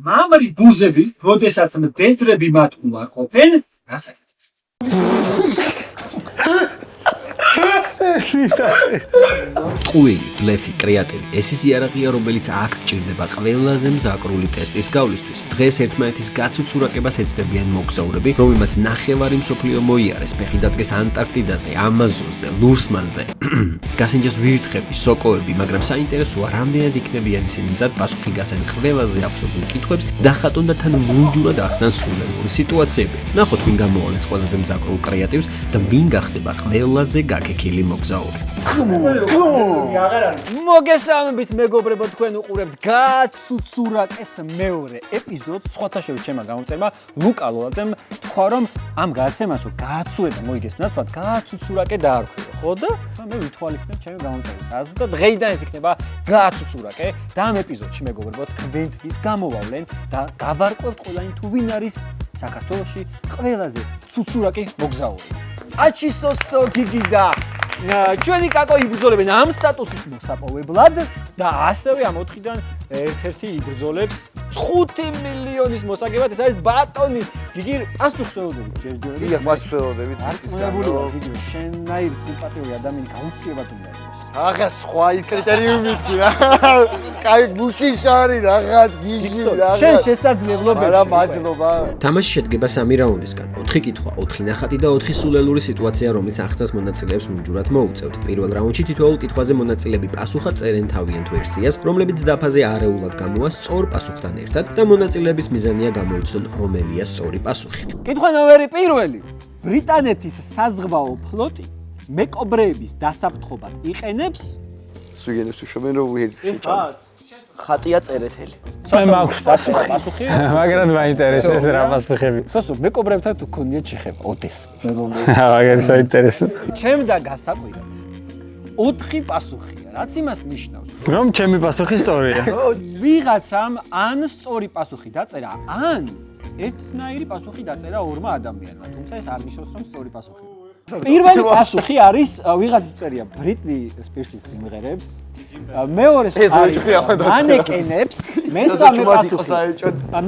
მამრი ბუზები, როდესაც მდედრები მათ უარყოფენ, რასაკეთებენ? ტყუილი, ბლეფი, კრეატივი, ეს ის იარაღია, რომელიც აქ გჭირდება ყველაზე მზაკრული ტესტის გავლისთვის. დღეს ერთმანეთის გაცუცურაკებას ეცდებიან მოგზაურები, რომლებმაც ნახევარი მსოფლიო მოიარეს, ფეხი დადგეს ანტარქტიდაზე, ამაზონზე, ლურსმანზე. გასინჯას ვირთხები, სოკოები, მაგრამ საინტერესოა, რამდენად იქნებიან ისინი მზად პასუხი გასცენ ყველაზე აბსურდულ კითხვებს და ხატონ და თან მუნჯურად ახსნან სულელური სიტუაციები. ნახოთ, ვინ გამოავლენს ყველაზე მზაკრულ კრეატივს და ვინ გახდება ყველაზე გაგექილი მოგზაური. მოგესალმებით მეგობრებო, თქვენ უყურებთ გაცუცურაკეს მეორე ეპიზოდს. სხვათა შორის ჩემმა გამომწერმა ლუკა ლოლაძემ თქვა, რომ ამ გადაცემასო გაცუება მოიგეს ნაცვლად გაცუცურაკე დაარქვია, ხო და მე ვითვალისწინებ ჩემი გამომწერის აზრს და დღეიდან ეს იქნება გაცუცურაკე და ამ ეპიზოდში მეგობრებო, თქვენთვის გამოვავლენ და გავარკვევთ ყველანი თუ ვინ არის საქართველოში ყველაზე ცუცურაკე მოგზაური. აჩისოსო გიგიდა ჩვენი კაკო იბრძოლებენ ამ სტატუსის მოსაპოვებლად და ასევე ამ 4-დან ერთ-ერთი იბრძოლებს 5 მილიონის მოსაგებად. ეს არის ბატონი გიგი. პასუხს ველოდებით ჯერჯერობით. გიგი პასუხს ველოდებით. არწმუნებული ვარ გიგი, შენაირი სიმპათიური ადამიანი გაუცილებლად უნდა იყოს. რაღაც სხვა კრიტერიუმი თქვი რა. კაი გუშიშარი რაღაც გიჟი რაღაც. შენ შესაძლებლობები. არა მადლობა. თამაში შედგება 3 რაუნდისგან. 4 კითხვა, 4 ნახატი და 4 სულელური სიტუაცია, რომლის აღწერას მონაწილეებს მუნჯურად მოუწევთ. პირველ რაუნდში თითოეულ კითხვაზე მონაწილეები პასუხად წერენ თავიანთ ვერსიას, რომლებიც დაფაზე არეულად გამოვა სწორ პასუხთან ერთად და მონაწილეების მიზანია გამოიცნონ, რომელია სწორი პასუხი. კითხვა ნომერი 1. ბრიტანეთის საზღვაო ფლოტი მეკობრეების დასაფრთხობად იყენებს სვიგენებს უშობენ რომ ხატია წერეთელი. მე მაქვს პასუხი. მაგრამ მაინტერესებს რა პასუხები. სოსო მეკობრებთან თუ გქონდათ შეხება ოდეს. მაგრამ საინტერესო. ჩემ და გასაკვირად 4 პასუხია, რაც იმას ნიშნავს, რომ ჩემი პასუხი სწორია. ვიღაცამ ან სწორი პასუხი დაწერა, ან ერთნაირი პასუხი დაწერა ორმა ადამიანმა, თუმცა ეს არ ნიშნავს, რომ სწორი პასუხია. პირველი პასუხი არის ვიღაცის წერია ბრიტნი სპირსის სიმღერებს, მეორე არის მანეკენებს, მესამე პასუხი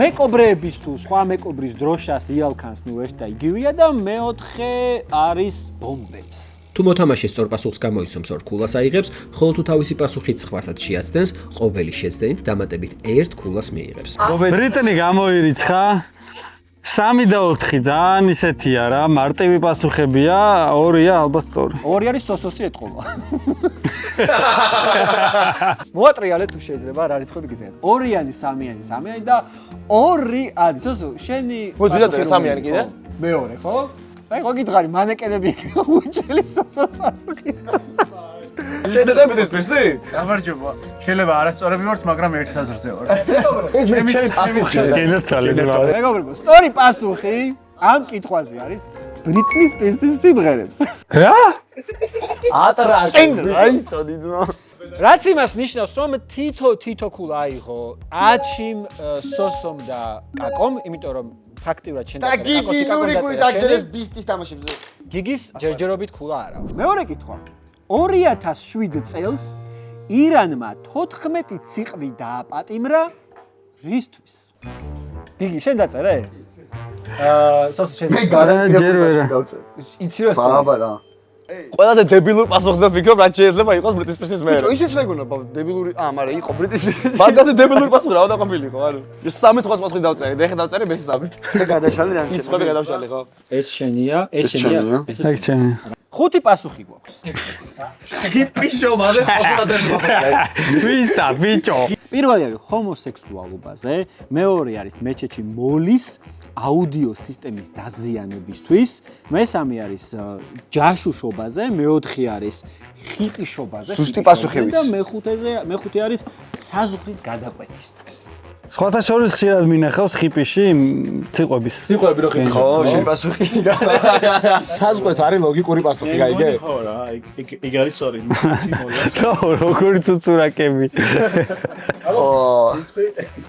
მეკობრეების თუ სხვა მეკობრის დროშას იალქანს, ნუ ერთ და იგივეა და მეოთხე არის ბომბებს. თუ მოთამაშე სწორ პასუხს გამოიცნობს, ორ ქულას აიღებს, ხოლო თუ თავისი პასუხით სხვასაც შეაცდენს, ყოველი შეცდენით დამატებით 1 ქულას მიიღებს. ბრიტნი გამოირიცხა 3 და 4 ძალიან ისეთია რა, მარტივი პასუხებია, 2-ია ალბათ სწორი. 2 არის სოსოსი ეთყობა. მოატრიალეთ თუ შეიძლება რა რიცხვები გიზეთ. 2-იანი, 3-იანი, 3-იანი და 2 არის. სოსო, შენი მოძვიდა 3-იანი კიდე? მეორე, ხო? აი, ხო გითხარი, მანეკენები უჩელი სოსოს პასუხი. შედედებით ეს პერსი? გამარჯობა. შეიძლება არასწორები ვართ, მაგრამ ერთ აზრზე ვარ. ეს მე ჩემი პასუხია. გენოცვალე. მეგობრებო, სწორი პასუხი ამ კითხვაზე არის ბრიტნი სპირსის სიმღერებს. რა? ატრაკი. აი, წოდი ძმა. რაც იმას ნიშნავს, რომ თითო ქულა აიღო აჩიმ, სოსომ და კაკომ, იმიტომ რომ ფაქტიურად შენ და გიგი ნურიკური დაწერეს ბისტის თამაშებზე. გიგის ჯერჯერობით ქულა არა. მეორე კითხვა. 2007 წელს ირანმა 14 ციყვი დააპატიმრა რისთვის? გიგი, შენ დაწერე? სოსო შენ ჯერ ვერა. იცი რა? ბაბა რა. ყველაზე დებილურ პასუხზე ვფიქრობ, რაც შეიძლება იყოს ბრიტის სპირსის მე. ისიც მეგონა დებილური, მაგრამ იყო ბრიტის სპირსის. მაგაზე დებილური პასუხი რა დაყოფილიყო, არა. ეს 3 სხვა პასუხი დავწერე, და ეხლა დავწერე მესამე. და გადაშალე რა შეიძლება. ისწრები გადავშალე ხო? ეს შენია, ეს შენია. ეგ ჩემი. 5 პასუხი გვაქვს. კი პიშო, მაგრამ ხოთა ვისა, ბიჭო. პირველი არის ჰომოსექსუალობაზე, მეორე არის მეჩეთში მოლის აუდიო სისტემის დაზიანებისთვის, მესამე არის ჯაშუშობაზე, მეოთხე არის ხიპიშობაზე, ზუსტი პასუხებიც. და მეხუთე არის საზღვრის გადაკვეთისთვის. სხვათა შორის ხშირად მინახავს ხიპიში ციყვების. ციყვები რო ხიპი. ხო, შენ პასუხი. საზღვეთ არის ლოგიკური პასუხი, გაიგე? ხო რა, იქ არის სწორი. რა, როგორი ცუცურაკები.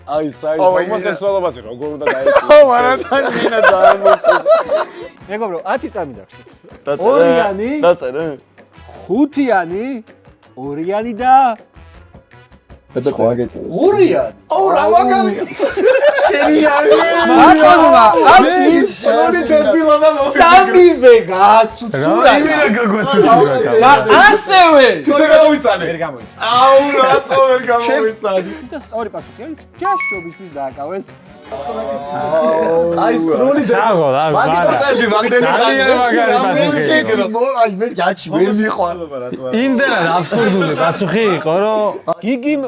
აი, საერთოდ ჰომოსექსუალობაზე როგორ უნდა დაიწყო? ხო, მაგრამ თანინა ძალიან მოწეს. მეგობრო, 10 წამი დაგვრჩით. დაწერე? ორიანი? დაწერე? ხუთიანი, ორიანი და და სხვა გეწერე. ორიანი. ო, რა მაგარია. შენი არის ბატონმა ამის ორი დებილობა სამივე გააცუცურა და ასევე თორე გამოვიცანე ვერ გამოიცა აუ რატო ვერ გამოვიცანე და სწორი პასუხი არის ჯაშობისთვის დააკავეს აი სრული საგო და მაგიტოსები მაგდენი აი მე გაჩი ვერ მიყვა იმდენად აბსურდული პასუხი იყო, რომ გიგიმ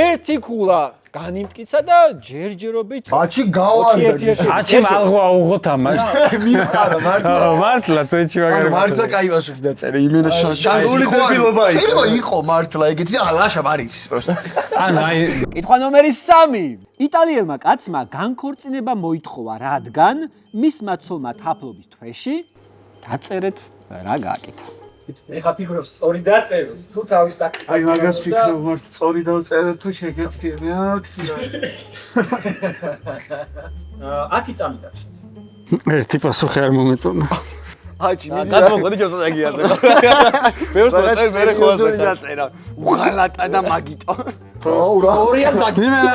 ერთი ქულა განიმტკიცა და ჯერჯერობით აჩი გავარდა აჩი მალღვა უღოთ ამას. მიყარა მართლა მართლა წეჩი მაგარი. მართლა კაი პასუხი დაწერე იმენა შანსული დებილობა იყო შეიძლება იყო მართლა ეგეთი ალაშა მარიცის პროსტა ანუ აი კითხვა ნომერი 3. იტალიელმა კაცმა განქორწინება მოითხოვა, რადგან მისმა ცოლმა თაფლობის თვეში დაწერეთ რა გააკეთა. ეხა ფიქრობს სწორი დაწეროს თუ თავის დაკითხვა აი მაგას ფიქრობ მართ სწორი დავწერე თუ შეგეცდიანთ 10 წამი დაგშეთ. ერთი პასუხი არ მომეწონა. აჩი მიდი გადმოხდი ჯოსა დაგიაზე მე ვსწრებ მე ხოლმე დაწერა უღალატა და მაგიტო აუ რა ორიას იმენა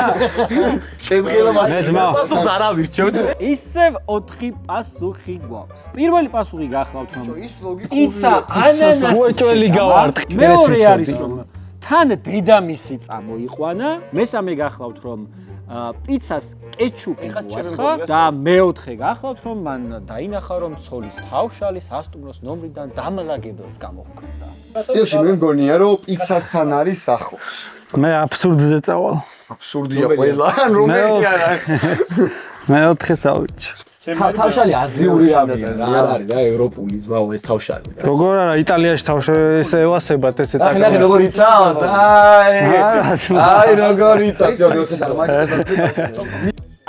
შემღელა მე ძმა პასუხს არ ავირჩევთ ისევ 4 პასუხი გვაქვს. პირველი პასუხი გახლავთ რომ ის ლოგიკური პიცა ანანასი უეჭველი გავარტყი. მეორე არის რომ თან დედამისი წამოიყვანა. მესამე გახლავთ რომ პიცას კეჩუპი მოასხა და მეოთხე გახლავთ რომ მან დაინახა რომ ცოლის თავშალი სასტუმროს ნომრიდან დამლაგებელს გამოჰქონდა. ეს მე მგონია რომ პიცასთან არის სახლოს მე აბსურდზე წავალ. აბსურდია ყველა რომელი არა მეოთხე საუჩი. თავშალი აზიური რამეა რა არის რა ევროპული ზმაო ეს თავშალი. როგორ არა იტალიაში თავშესე ევასებათ ესე ნახე როგორ იცავს აი როგორ იცავს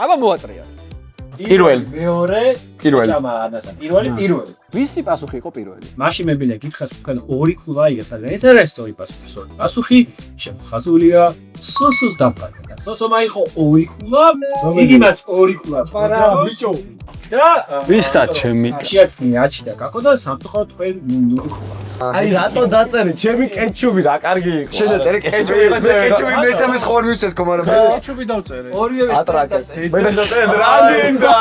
აბა მოატრია პირველი მეორე პირველი ჭამა ანასა პირველი ვისი პასუხი იყო პირველი მაშინ მებინა გითხას თქვენ ორი ქულა იღებთ და ეს არის სწორი პასუხი. პასუხი შემხაზულია სოსოს დაფარდა. სოსო მაიყო ორი ქულა, იგი მას ორი ქულა თქვა ბიჭო. და ვისა ჩემი შეაცნია აჩი და კაკო და სამწუხაროდ თქვენ ნული ქულა. აი რატო დაწერე ჩემი კეჩუპი რა კარგი იყო შენ დაწერე კეჩუპი მესამე ხوار მივცეთ კომარა ჩუბი დავწერე ორივე ატრაკეს მე დაწერე რადინდა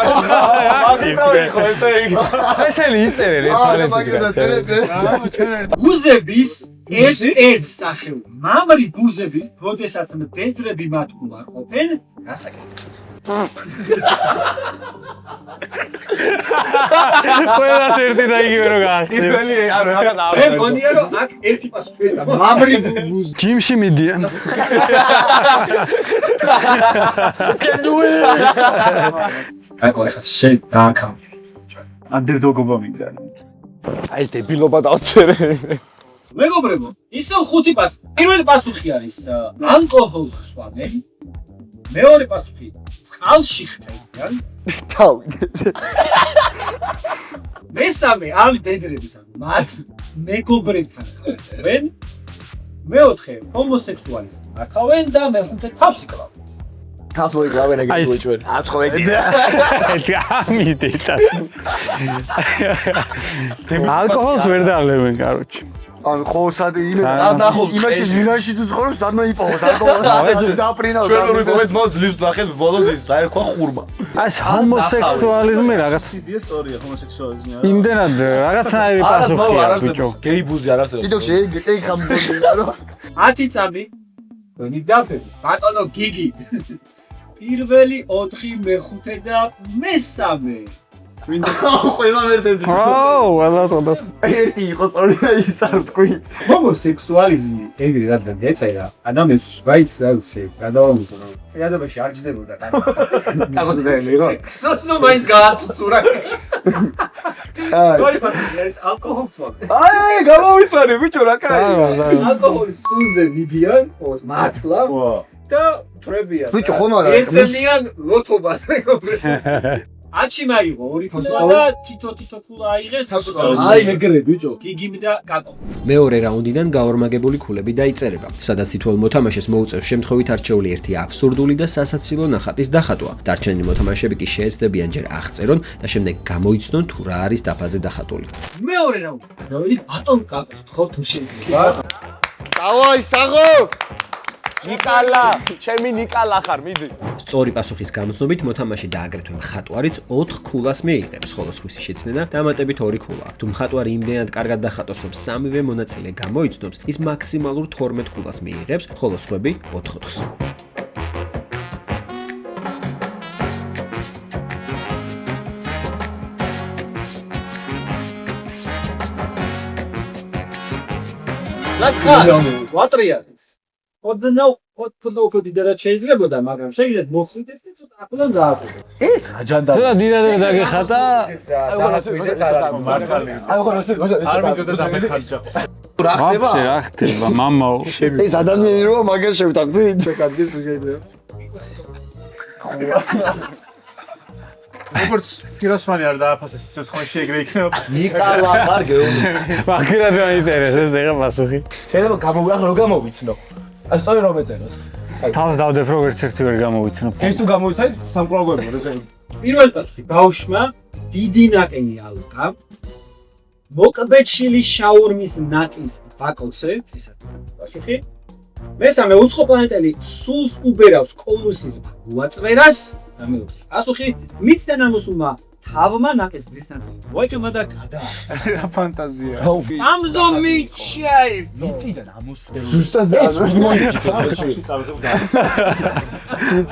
მაგიტო იყო ესე იგი ესენი იწერე რეფერენსი ბუზების ერთ სახეობა. მამრი ბუზები, როდესაც მდედრები მათ უარყოფენ, გასაკეთებს. ყველას ერთი და იგივე რო გაახდინე. პირველი ანუ რაღაც მე მგონია რომ აქ ერთი პასუხი ეცა. მამრი ბუზ ჯიმში მიდიან. აი ხო ახლა შენ დააკავ. ანდერდოგობა მინდა აი დებილობა დავწერე მეგობრებო, ისევ 5 პასუხი. პირველი პასუხი არის ალკოჰოლს სვამენ. მეორე პასუხი წყალში ხტებიან. თავი მესამე არ დედრების ან მათ მეგობრებთან ხდებენ. მეოთხე ჰომოსექსუალიზმი მართავენ და მეხუთე თავს იკლავენ. თავს მოიკლავენ ეგ უეჭველი ათხოვ ეგ ამიდეთა. ალკოჰოლს ვერ დალებენ, კაროჩი. ან ხო სად იმაში ჟინაში თუ ცხოვრობს სადმა იპოვოს ალკოჰოლს დაპრინა ჩვენ რო ვიყო ეს მოძლის ნახეთ ბოლოს ის რა ერქვა ხურმა ეს ჰომოსექსუალიზმი რაღაც იდეა სწორია ჰომოსექსუალიზმი არა იმდენად რაღაცნაირი პასუხია ბიჭო. გეი ბუზი არ არსებობს კიდე ეგ ხამბონია რო 10 წამი თქვენი დაფები. ბატონო გიგი. პირველი 4 მეხუთე და მესამე. ყველა მერდები აუ, ყველა სოდას. ერთი იყო სწორი და ის არ ვთქვი ჰომოსექსუალიზმი ეგრე რადგან ეწერა ადამიანს ვაიც აუცე გადავამოწო რომ წინადობაში არ ჯდებოდა კაკოზე დაენი იყო სოსო მაინც გააცურა სწორი პასუხი არის ალკოჰოლს ვამენ აი გამოვიცანე ბიჭო რა კაი ალკოჰოლის სულზე მიდიან მართლა და თრებიან ბიჭო ხომ არა ეცემიან ლოთობას მეგობრებო აჩი მაიღო ორი ქულა და თითო ქულა აიღეს აი ეგრე ბიჭო გიგიმ და კაკო მეორე რაუნდიდან გაორმაგებული ქულები დაიწერება, სადაც თითოეულ მოთამაშეს მოუწევს შემთხვევით არჩეული ერთი აბსურდული და სასაცილო ნახატის დახატვა. დარჩენილი მოთამაშეები კი შეეცდებიან ჯერ აღწერონ და შემდეგ გამოიცნონ თუ რა არის დაფაზე დახატული. მეორე რაუნდი. დავიდით ბატონ კაკოს, თხოვთ შეიძლება. დავაი საღო ნიკალა, ჩემი ნიკალა ხარ, მიდი. სწორი პასუხის გამოცნობით მოთამაშე და აგრეთვე მხატვარიც 4 ქულას მიიღებს, ხოლო სხვისი შეცდენა დამატებით 2 ქულა. თუ მხატვარი იმდენად კარგად დახატოს, რომ სამივე მონაწილე გამოიცნობს, ის მაქსიმალურ 12 ქულას მიიღებს, ხოლო სხვები 4-4-ს. ლაკა, ვატრიალის. ოდნავ დიდარად შეიძლებოდა, მაგრამ შეიძლება მოხდეთ ცოტა ახლოს დააკვირდეთ. ეს რა ჯანდა. ცოტა დიდადად დაგეხატა. არ მიგდოდა დამეხარჯა. რა ხდება, მამაო. ეს ადამიანი როა მაგას შევტანხმდით? კადრის შეიძლება. როგორც ფიროსმანი არ დააფასეს სიცოცხლეში ეგრე იქნება. ნიკალა ხარ გეუნი. მაგერად მაინტერესებს ეხა პასუხი. შეიძლება გამოვიახო, რო გამოვიცნო. აი სწორი რომ ეწეროს. თავს დავდებ რო ერთ ერთი ვერ გამოვიცნო. ეს თუ გამოვიცეთ, სამყურაგოებო ესე. პირველ პასუხი ბავშვმა დიდი ნაყინი ალყა. მოკბეჩილი შაურმის ნაკის ვაკოცე, ესა პასუხი. მესამე უცხო პლანეტელი სულს უბერავს კონუსის უაწვერას. პასუხი მიწიდან ამოსულმა თავმა ნაკის დისტანცია მოიკმა და გადა. რა ფანტაზია. ამზო მიჩაირ. მიწიდან ამოსულ. ზუსტად ეს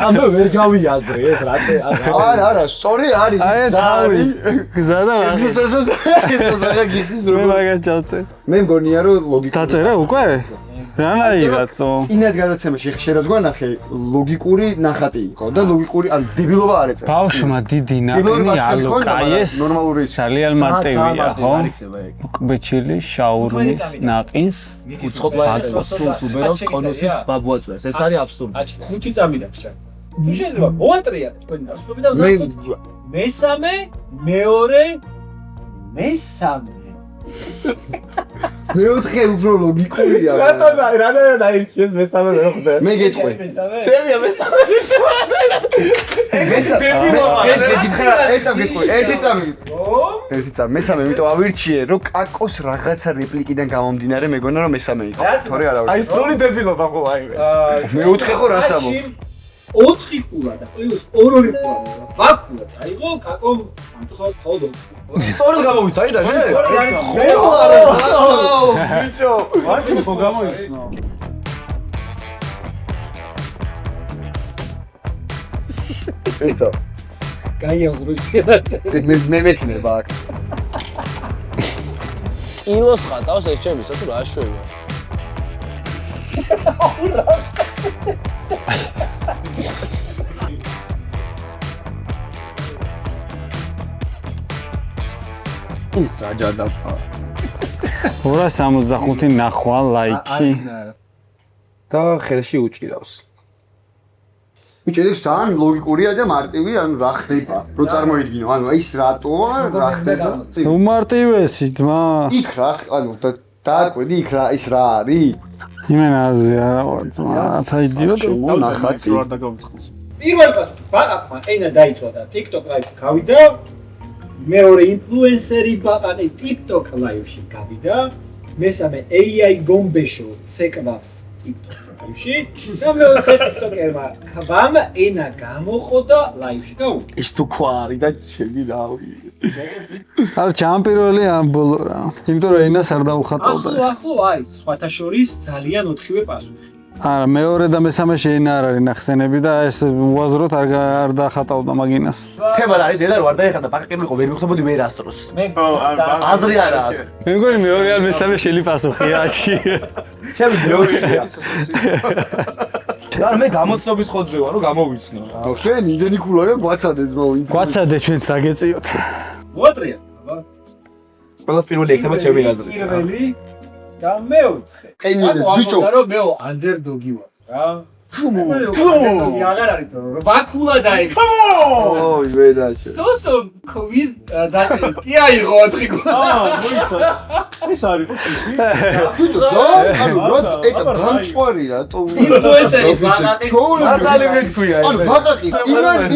ამბო ვერ გავიაზრე ეს რა. არა, სწორი არის. თავი. გზადა რა. მე მაგას ჩავწერ. მე მგონია რომ ლოგიკა დაწერე უკვე? რანაირადო? წინად გადაცემაში ხშირად გვანახე ლოგიკური ნახატი იყო და ლოგიკური ან დებილობა არ ეწერა. ბავშვმა დიდი ნაყინი ალყა ეს ნორმალური ძალიან მარტივია, ხო? მოკბეჩილი შაურმის ნაყინს უცხო პლანეტას სულს უბერავს კონუსის ბაბუაწვერს. ეს არის აბსურდი. 5 წამი დაგჭირ. ნუ შეიძლება მოატრია თქვენი დასწრები და ნახოთ. მესამე, მეორე, მესამე. მეოთხე უფრო ლოგიკურია. რატომ დაირჩიეს მესამე ვერ ხვდე? მე გეტყვი. ჩემია მესამე. ერთი წამი. მესამე, იმიტომ ავირჩიე, რომ კაკოს რაღაცა რეპლიკიდან გამომდინარე მეგონა რომ მესამე იყო. თორე არა. აი სრული დებილობა ხო აივე. მეოთხე ხო რას ამბობ? 4 ქულა და პლუს 2 ქულა. ვაკულა წაიღო კაკომ ამწუხარ ხოლმე. სწორად გამოვიცა და შე? ხო არა. ბიჭო, ვარჯი ხო გამოიცნო. ბიჭო. გაიაზრო შეიძლება. მე მექნება აქ. ილოს ხატავს ეს ჩემისა თუ რა შვია. ის რა ჯადაფა. 265 ნახვა ლაიქი და ხელში უჭირავს. ბიჭო, ეს ძალიან ლოგიკურია და მარტივი, ანუ რა ხდება? რო წარმოიდგინო, ანუ ის რატოა, რა ხდება? უმარტივესი ძმა იქ რა, ანუ დააკვირდი იქ რა ის რა არის? იმენაზე არა ვარ ძმა რაცა იდიოტი ნახატი. პირველ პასუხი ბაყაყმა ენა დაიწოდა TikTok live გავიდა. მეორე ინფლუენსერი ბაყაყი TikTok live-ში გავიდა. მესამე AI გომბეშო ცეკვავს TikTok live-ში. და მეორე TikToker-მა ქბამ ენა გამოხოდა live-ში გავიდა. ის თუ ქვარი და ჩემი რავი. არ ჩამპირველი ამ ბოლო რა იმიტომ რომ ენას არ დაუხატავდა ახლო არის სხვათა შორის ძალიან 4-ვე პასუხი. არა მეორე და მესამე შეინა არ არის ნახსენები და ეს უაზროდ არ დახატავდა მაგინას თემა რა არის ედა რო არ დაეხატა პაკაკები იყო ვერ მიხდებოდი ვერ ასტროს მე აზრი არა აქვს მე მგონი მეორე ან მესამე შელი პასუხია აჩი ჩემი მეორეა და მე გამოცნობის ხოძე ვარ რომ გამოვიცნო რა შენ იდენი ქულაა გვაცადე ძმაო გვაცადე ჩვენ საგეწიოთ მოატრია ყველას პირველი ექნება ჩემი აზრი პირველი და მეოთხე ყენილებს ბიჭო რომ მე ანდერდოგი ვარ რა ფუ აღარ არის თორე რომ ბაკულა დაიხო ოი ვედაშე სოსო კოვიზ დაწერე კი აიღო 4 ქულა მოიცავს ეს არის ბიჭო ზო ანუ რა ეს გამწვარი რატო ინფლუენსერი ბაყაყი მარტალი მეთქვია ეს ანუ ბაყაყი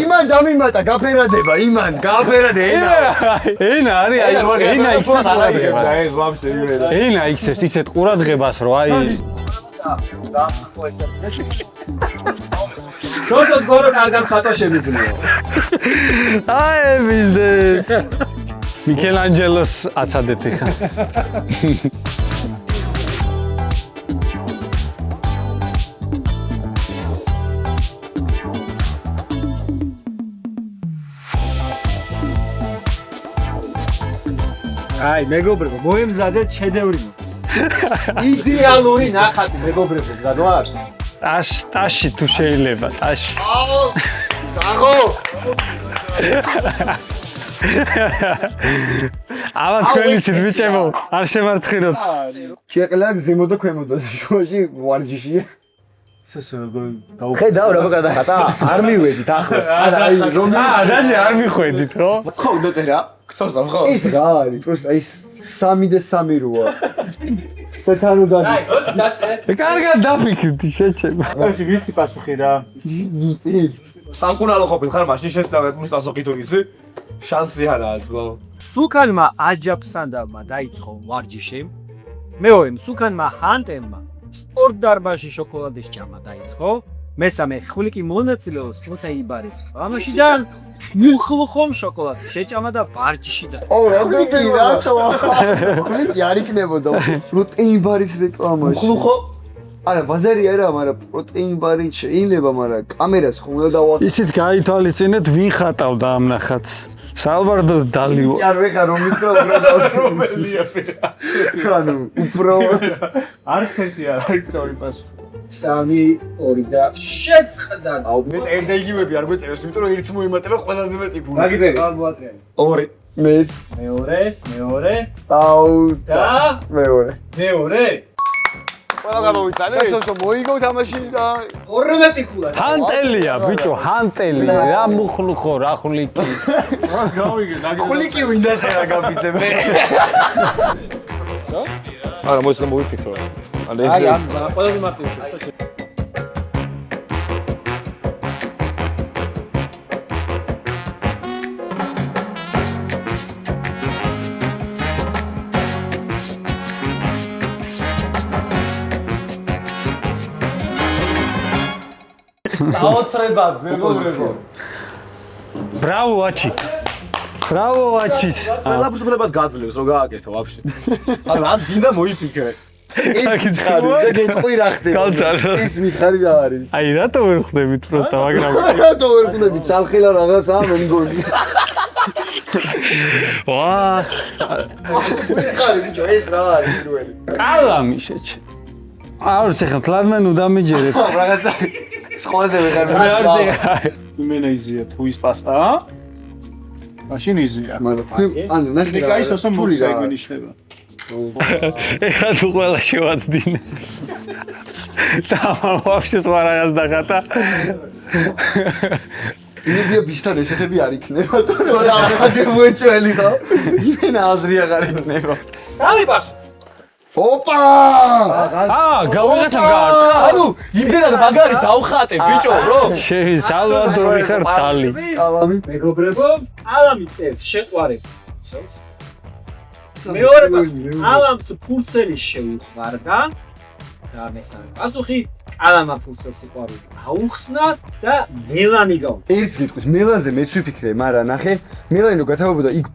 იმან დამიმატა გაფერადება იმან გაფერადე ენა არის აი ენა იქცეს ყურადღებას ეს ვაფშე იმედა ენა იქცეს ისეთ ყურადღებას რომ აი სოსო გორო კარგად ხატვა შემიძლია. აი ბიზნეს. მიქელანჯელოს აცადეთ ხა. აი, მეგობრებო, მოემზადეთ შედევრი. იდეალური ნახატი მეგობრებო, გადავართ. ტაში თუ შეიძლება, ტაში. საღო ამა თქვენი ციტბიჭებო, არ შემარცხინოთ. შეყლა გზემო და ქვემოდო შუაში ვარჯიშია. ხედავ რა გადახატა? არ მივედით ახლოს. აი რომელი დაში არ მიხვედით, ხო? ხო დაწერა ქსოსამ ხო ის რა არის პროსტა ის 3 და 3 როა სეთანო დადის კარგად დაფიქრდი, შეჩება. ეს ვიცი პასუხი რა. სამკურნალო ყოფილ ხარ მაშინ შეცდავთ მის პასუხი თუ ისი შანსი არაა ზღო სუკანმა აჯაფსანდავმა დაიწყო ვარჯიში. მეორე სუკანმა ჰანტერმა სპორტ დარბაზში შოკოლადის ჭამა დაიწყო. მესამე ხვლიკი მონაწილეობს ფოთაიბარის ამაშიდან მუხლუხომ შოკოლადი შეჭამა და ვარჯიში და ო რამდენი რატო ხლიკი არ იქნებოდა პროტეინ ბარის რეკლამაში მუხლუხო არა ბაზარი არა მაგრამ პროტეინ ბარი შეიძლება მაგრამ კამერას ხომ უნდა დავა ისიც გაითვალისწინეთ ვინ ხატავდა ამ ნახატს. სალვადორ დალიო. არ ვეხარ რომ მიკრო რომელია ფერა. ანუ უფრო არც ერთი არ არის სწორი პასუხი. 3 2 და შეწყდა. აუ მე ერთ იგივები არ გვეწეროს იმიტომ რომ ერთს მოიმატება ყველაზე მეტი ფული რა გიძები? ალბოატრიანი. 2 მეც მეორე აუ და მეორე ყველა გამოვიცანე სოსო მოიგო თამაში და 12 ქულა. ჰანტელია, ბიჭო, ჰანტელი. რა მუხლუხო, რა ხვლიკი. ხვლიკი ვინდა წერა გაფიცე მე არა მოსწრა მოვიფიქრო ან ეს აი ამ ყველაზე მარტივი. საოცრებას მეგობრებო ბრავო აჩი. ბრავო აჩის. ყველაფერს უფლებას გაძლევს რომ გააკეთო ვაფშე ანუ რაც გინდა მოიფიქრე ეს გითხარი და გეტყვი რა ხდება გავწარო. ის მითხარი რა არის აი რატო ვერ ხვდებით პროსტა, მაგრამ რატო ვერ ხვდები ცალხილა რაღაცაა მე მგონი ვა, ხარი ბიჭო ეს რა არის პირველი კალამი შეჩე. აურც ახლა თლადმენ უდამიჯერეთ. რაღაცა სხვაზე ვეღარ მე არ ძეგა. იმენა იზია თუ ის პასტა. მაშინ იზია. ანუ ნახე ნიკა ის ოსო მოგზა იგნიშნება. ეხლა თუ ყველა შევაცდინე. და ვაფშე სხვა რაღაც დახატა. იმედია ბისთან ესეთები არ იქნება თორე რა აგემოეჭველი ხო იმენა აზრი აღარ იქნება 3 პასუხი. ოპა გავიღეთ გაარტყა. ანუ იმდენად მაგარი დავხატე ბიჭო რო შევი სალვადორი ხარ დალი. კალამი მეგობრებო, ალამი წერს შეყვარებულს. მეორე პასუხი, ალამს ფურცელი შეუყვარდა და მესამე პასუხი, ალამა ფურცელს სიყვარული აუხსნა და მელანი გავდა. ერთს გიტყვით მელანზე მეც ვიფიქრე მაგრამ ნახე მელანი რო გათავებოდა იქ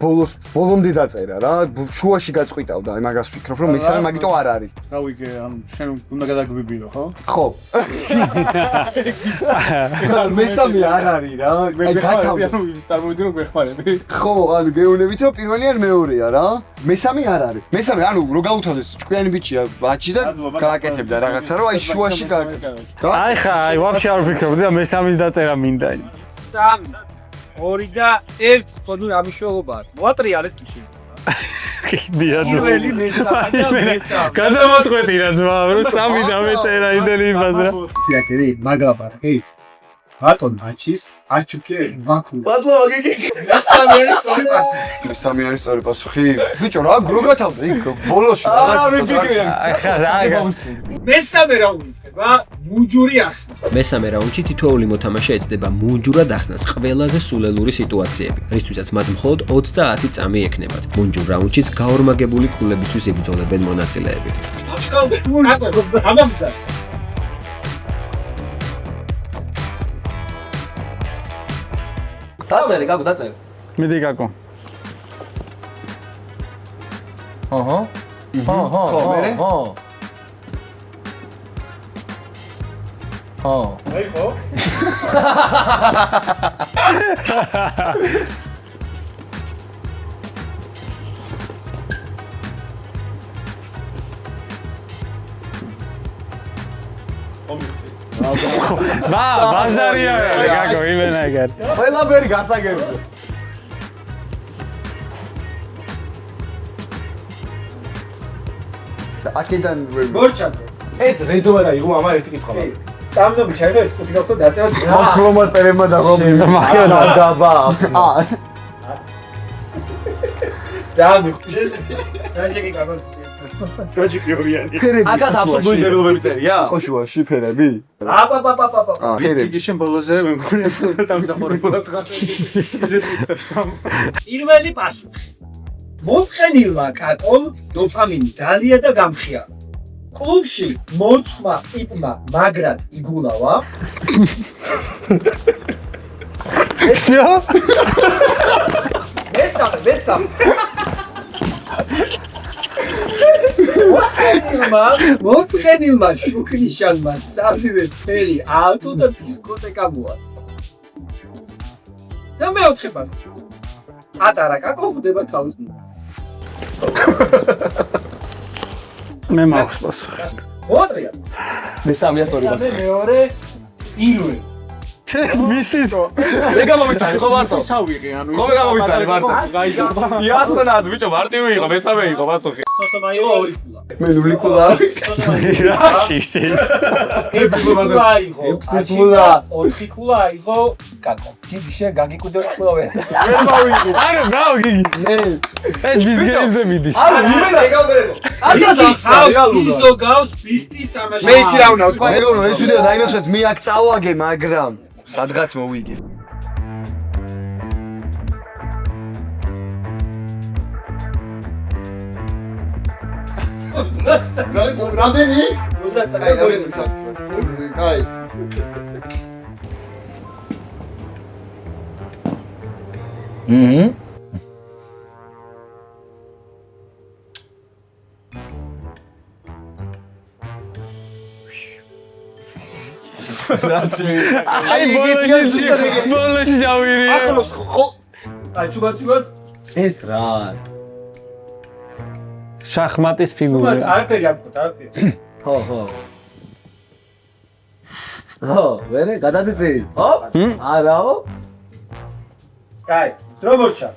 ბოლომდე დაწერა რა შუაში გაწყვიტავდა აი მაგას ვფიქრობ რომ მესამე მაგიტო არ არის რავიგე ამ შენ უნდა გადაგვიბირო ხო? ხო მესამე არ არის რა აი გათავდა წარმოვიდი რომ გვეხმარები. ხო ანუ გეუნებით რომ პირველი არ მეორეა რა მესამე არ არის მესამე ანუ რო გაუთავდეს ჭკვიანი ბიჭია ბაჭი და გააკეთებდა რაღაცა რომ აი შუაში აი ხა, აი ვაფშე არ ვფიქრობდი და მესამის დაწერა მინდა. 3 2 და 1 ხონუ რა მნიშვნელობაა? მოატრიალეთ თუ შეიძლება. კიდია ძო. პირველი მესამე და მესამე. გადამოწყვეტი რა ძმა, რომ 3 დამეწერა იმდენი იმას რა. ციაკერი, მაგაბარ, ჰეი. ბატონ მაჩის, აჩუკე, ვაკუ. ბატლო გიგი მესამე არის სწორი პასუხი. მესამე არის სწორი პასუხი ბიჭო რა გრო გათავდა იქ ბოლოში რაღაცა აი ხა რა მესამე რაუნდი იწება, მუჯური ახსნა. მესამე რაუნდში თითოეული მოთამაშე ეცდება მუნჯურად ახსნას ყველაზე სულელური სიტუაციები, რისთვისაც მათ მხოლოდ 30 წამი ექნებათ. მუნჯურ რაუნდშიც გაორმაგებული ქულებისთვის იბრძოლებენ მონაწილეები. ამჩქავ, რატო? ამამზად. დაწერე, გაგო, დაწერე. მიდი გაკო. აჰა. აჰა. ხო, მერე? აი ხო? ბაზარია გაკო იმენაგარ. ყველაფერი გასაგებია. აქედან მორჩადო. ეს რედო არა იყო, ამა ერთი კითხვა. სამდომი ჩაიდო ეს ხუთი გავხო დაწეროთ. მოკრომასტერებმა და რომ დაბა. ძამი ხუში. დაჟეკი კაბანტი. დაჟეკი ორიანი. აკაც აბსოლუტური დებილობები წერია? ხო შუა, შიფერები. აპაპაპაპაპა. ფერები. იგი შენ ბოლოზე მე მგონია დამსახურებულად ხარ. ისეთ მითხრებს რომ პირველი პასუხი. მოწყენილმა კაკომ დოფამინი დალია და გამხიარა. კლუბში მოწმა ტიპმა მაგრად იგულავა. всё? მესამე. მოწყენილმა შუქნიშანმა სამივე ფერი ავტო და დისკოტეკა მოაწყო. და მეოთხე პასუხი. ატარა კაკო ხვდება თავს მინას. მე მაქვს პასუხი. მოატრია. მესამე ასორი პასუხი. მეორე ირვე. ეს მისთვის მე გამომიცანი ხო მარტო? სავიღე ანუ ხო მე გამომიცანი მარტო. გაიზარდა. იასტანად ბიჭო მარტივი იყო, მესამე იყო პასუხი. სოსომა იყო ორი ქულა. მე ნული ქულა. ჭიშე. ექვსი ქულა იყო. ექვსი ქულა. ოთხი ქულა იყო კაკო. დიდი შე გაგიკუდე ქულა ვერ. მე მოვიგო. არა, ბრავო გიგი. მე ეს ბიზნესზე მიდის. არა, იმენა ეკავერებო. ისო გავს ბისტის თამაში. მე იცი რა უნდა თქვა, ეგონო ეს ვიდეო დაიმახსოვრეთ, მე აქ წავაგე, მაგრამ სადღაც მოვიგე. რამდენი? 30 წელი. კაი. აი ბოლოში ჯავირია. ახლოს ხო აი ჩუბათ. ეს რა? შახმატის ჩუბათ ფიგურა. არაფერი არ გქონდა, არაფერი. ხო. ხო, ვერე, გადადეცი. ხო? არაო? კაი, დრო მორჩა.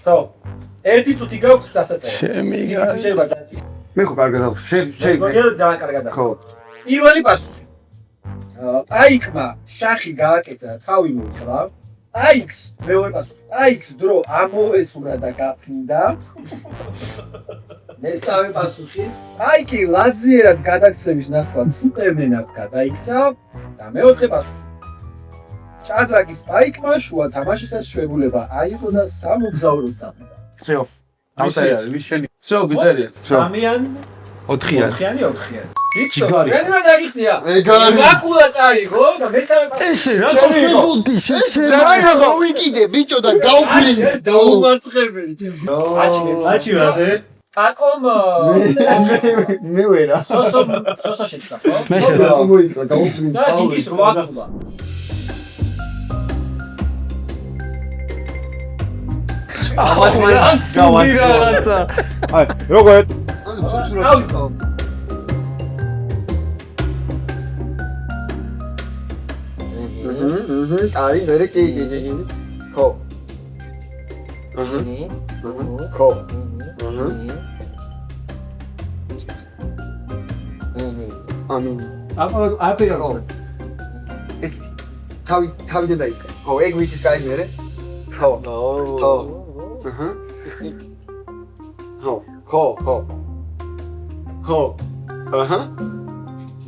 ცო. ერთი წუთი გაქვს დასაწერად. შემიგა. შეიძლება დაჭი. მე ხო კარგად აქვს. შეიძლება. მოგიერო ძალიან კარგად აქვს. ხო. პირველი პასუხი. აიქმა შახი გააკეთა, თავი მოუკლა. აიქს მეორე პასუხი. აიქს დრო ამოეწურა და გაფრინდა. მესამე პასუხი. აიკი ლაზიერად გადაქცევის ნაცვლად სუპერმენად გადაიქცა და მეოთხე პასუხი. ჭადრაკის აიქმა შუა თამაშისას შეებულება აიღო და სამოგზაურო წამდა. всё. ამსერია ვიშენი всё, გიწერია. ამიან 4-იანი. 4-იანი. ჯიგარი. ჩვენ რა დაგიხსნია? ეგარი. რაკულა წაიღო და მესამე პასუხი. ესე რატო შევულდი რა გავიგიდე ბიჭო და გავფრინდი. დაუმარცხებელი ჩემი. აჩივაზე კაკომ მე ვერა. სოსო შეცდა ხო? მე შე და გიგის 8 ქულა. ამათ მაინც გავასწრო. რაღაცა. აი როგორ ანუ სუსურაჩი ხო? აი, მერე კი. ხო. ხო. ანუ აპერა ხო? ეს თავიდან დაიწყე. ხო, ეგ ვიცი კაი მერე. ხო. ხო. ხო. აჰა.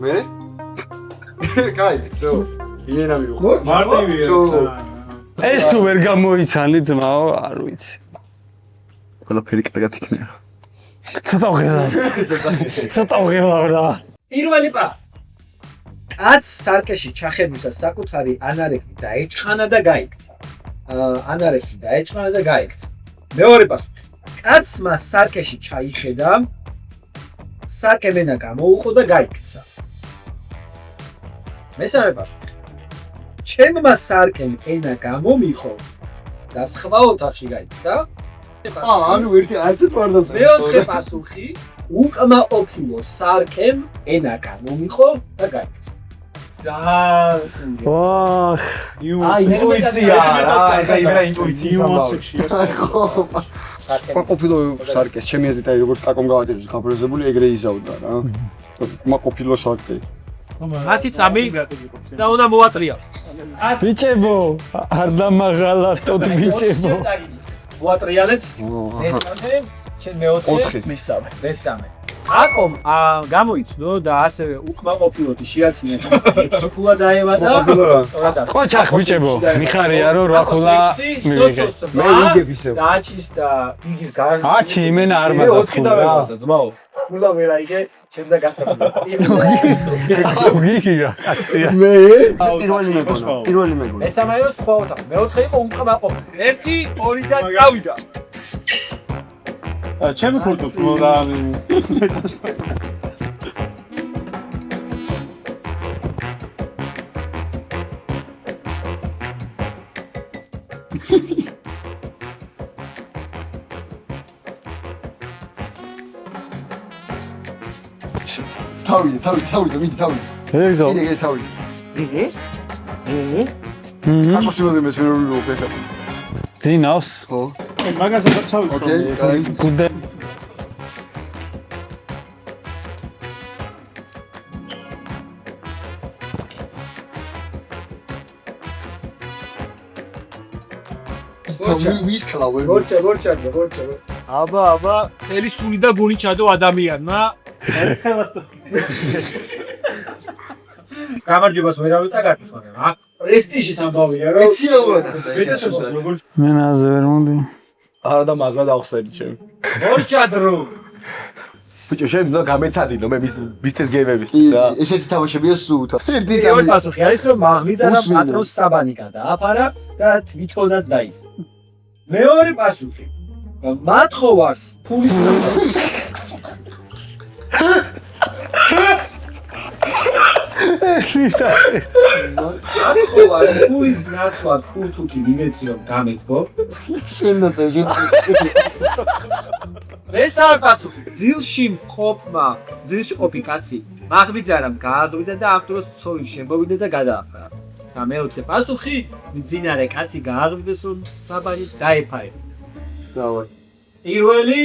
მე? კაი, ძო. იენა მივიღო. მარტივია ეს თუ ვერ გამოიცანი ძმაო, არ ვიცი. ყველაფერი კარგად იქნება. ცოტა უღელავ რა. პირველი პასუხი. კაც სარკეში ჩახებისას საკუთარი ანარები დაეჭხანა და გაიქცა. ანარეთი დაეჭყანა და გაიქცა. მეორე პასუხი. კაცმა სარკეში ჩაიხედა, სარკემ ენა გამოუყო და გაიქცა. მესამე პასუხი. ჩემმა სარკემ ენა გამომიხო და სხვა ოთახში გაიქცა. ანუ ერთი არც ვარდავს. მეოთხე პასუხი. უკმაყოფილო სარკემ ენა გამომიხო და გაიქცა. ძალიან ვახ აი ინტუიცია რა, ეხა იმერა ინტუიცია ნიუანსებში ყოფილო სარკეს, ჩემი აზრით აი როგორც კაკომ გავატირებს გაფრიზებული ეგრე იზავდა რა. მაყოფილო სარკე. მათი წამი და უნდა მოატრია. ბიჭებო, არ დამაღალა ტოთ ბიჭებო. მოატრიალეთ. მესამე, ჩემ მეოთხე, მესამე. აკომ გამოიცნო და ასევე უკმაყოფილოთი შეაცნია ფულა დაევა და ყოჩახ ბიჭებო, მიხარია რომ რა ხულა მივიღე. მე ვიგებ ისევ. დააჩის და იგის გარნი. აჩი იმენა არ მაძახ ხულა. ძმაო. ფულა ვერ აიგე, ჩემ და გასაგებია. გიგია, კაცია. მე პირველი მეგონა. მესამეო სხვა ოთახი. მეოთხე იყო უკმაყოფილო. 1, 2 და წავიდა. ჩემი ქურდოს მოდა თავი და მიდი თავი. ეგო. იგი თავი. აკო სიმაზე მე ვერ ვიყო. ძინავს. ხო. მაგასაც ჩავიცო. ოკეი, კაი. გუნდე. ვისკლავე. გორჩა. აბა, ელი სული და გული ჩადო ადამიანმა. გამარჯვებას ვერავე წაგარდეს, მაგრამ აქ პრესტიჟის ამბავია, რომ სპეციალურად მე ნაზე ვერ მომდი. არა და მაგრა დავხსენე ჩემ. გორჩადრო. ბიჭო, შენ უნდა გამეცადინო მე მისთვის გეიმების რა. ესეთი თამაშებია სუუთა. ერთი პირველი პასუხი არის, რომ მაღლიძარა პატრონს საბანიკა დააფარა და თვითონაც დაიწყო. მეორე პასუხი. მათხოვარს ფულის ეს ვიტაცე. მათხოვარს ფულის ნაცვლად ხუთუთი მიმეციომ გამეთქო. შენოწე მესამე პასუხი. ძილში ყოფი კაცი მაღლიძარამ გააღვიძა და ამ დროს ცოლი შემოვიდა და გადააფარა. და მეოთხე პასუხი. მძინარე კაცი გააღვიძეს, რომ საბანი დაეფაება. დავაი. პირველი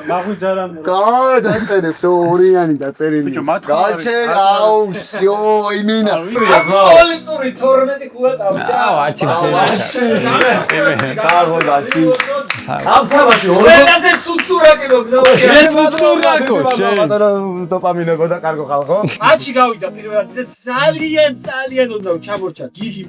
მაღვიძარამ კაი დაწერებს ორიანი დაწერილი. ბიჭო, მათხოვარი. გაჩენ აუ შო იმინა. აბსოლუტური 12 ქულა წავიდა. აუ, აჩი. საღოდაჩი. ამ თამაში ყველაზე ცუცურაკი მოგზაურია. შენ ცუცურაკო, შენ. დოპამინებო და კარგო ხალხო. მატჩი გავიდა პირველად და ძალიან უნდა ჩამორჩა გიგი.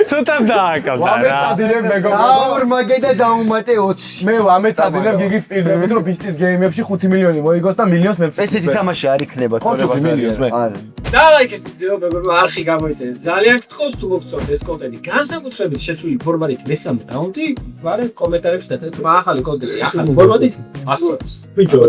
ცოტა დააკავდა რა. ვამეცადინებ მეგობრებო. აურ მაგე და დაუმატე 20. მე ვამეცადინებ გიგის პირდებით რომ ბისტის გეიმებში 5 მილიონი მოიგოს და მილიონს მე ესეთი თამაში არ იქნება. ხოჭო მილიონს მე. არა. დალაიქეთ ვიდეო მეგობრებო, არხი გამოიწერეთ. ძალიან გთხოვთ თუ მოგწონთ ეს კონტენტი. განსაკუთრებით შეცვლილი ფორმატით მესამე რაუნდი, ვარე კომენტარებში დაწეთ, რომ ახალი კონტენტი, ახალი ფორმატით ასწორებს. ბიჭო,